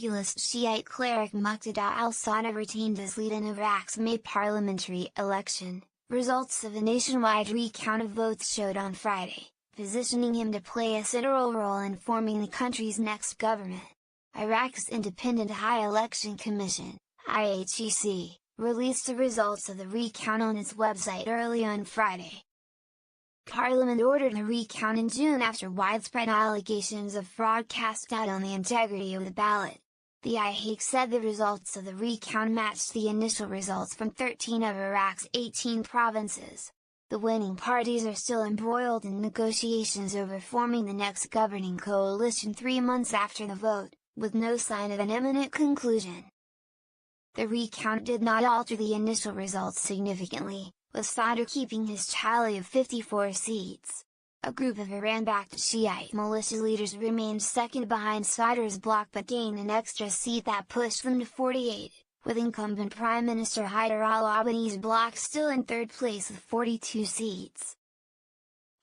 populist Shiite cleric Moqtada al-Sadr retained as lead in Iraq's May parliamentary election, results of a nationwide recount of votes showed on Friday, positioning him to play a central role in forming the country's next government. Iraq's Independent High Election Commission, IHEC, released the results of the recount on its website early on Friday. Parliament ordered the recount in June after widespread allegations of fraud cast doubt on the integrity of the ballot. The IHEC said the results of the recount matched the initial results from 13 of Iraq's 18 provinces. The winning parties are still embroiled in negotiations over forming the next governing coalition 3 months after the vote, with no sign of an imminent conclusion. The recount did not alter the initial results significantly, with Sadr keeping his tally of 54 seats. A group of Iran-backed Shiite militia leaders remained second behind Sadr's bloc but gained an extra seat that pushed them to 48, with incumbent Prime Minister Haider al-Abadi's bloc still in third place with 42 seats.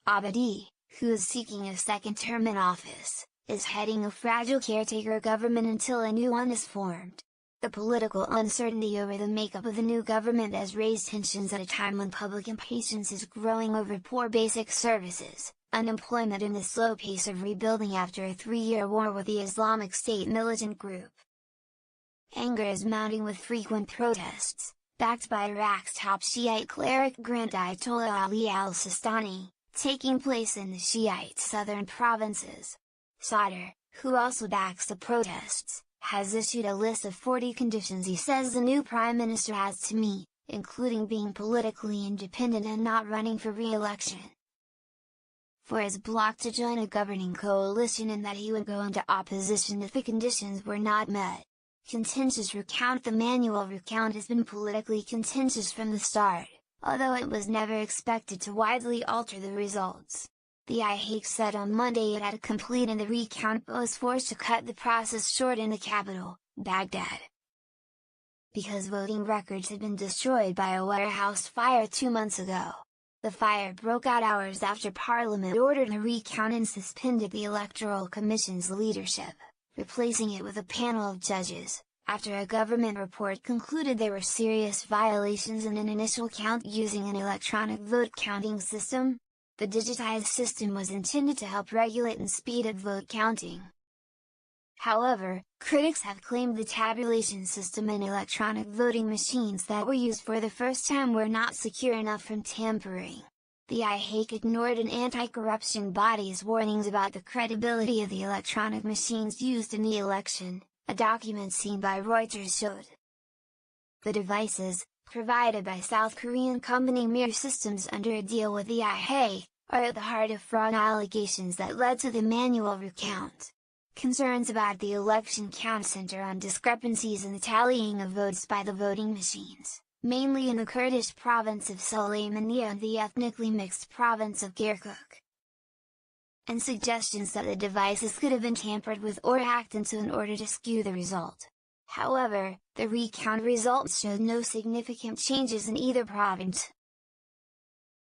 Abadi, who is seeking a second term in office, is heading a fragile caretaker government until a new one is formed. The political uncertainty over the makeup of the new government has raised tensions at a time when public impatience is growing over poor basic services, unemployment and the slow pace of rebuilding after a 3-year war with the Islamic State militant group. Anger is mounting with frequent protests, backed by Iraq's top Shiite cleric Grand Ayatollah Ali al-Sistani, taking place in the Shiite southern provinces. Sadr, who also backs the protests, has issued a list of 40 conditions he says the new prime minister has to meet, including being politically independent and not running for re-election. For his bloc to join a governing coalition and that he would go into opposition if the conditions were not met. Contentious recount. The manual recount has been politically contentious from the start, although it was never expected to widely alter the results. The IHEC said on Monday it had completed the recount but was forced to cut the process short in the capital, Baghdad. Because voting records had been destroyed by a warehouse fire 2 months ago. The fire broke out hours after Parliament ordered the recount and suspended the Electoral Commission's leadership, replacing it with a panel of judges, after a government report concluded there were serious violations in an initial count using an electronic vote counting system. The digitized system was intended to help regulate and speed up vote counting. However, critics have claimed the tabulation system and electronic voting machines that were used for the first time were not secure enough from tampering. The IHEC ignored an anti-corruption body's warnings about the credibility of the electronic machines used in the election, a document seen by Reuters showed. The devices, provided by South Korean company Mir Systems under a deal with the IHEC, are at the heart of fraud allegations that led to the manual recount. Concerns about the election count center on discrepancies in the tallying of votes by the voting machines, mainly in the Kurdish province of Sulaymaniyah and the ethnically mixed province of Kirkuk. And suggestions that the devices could have been tampered with or hacked into in order to skew the result. However, the recount results showed no significant changes in either province,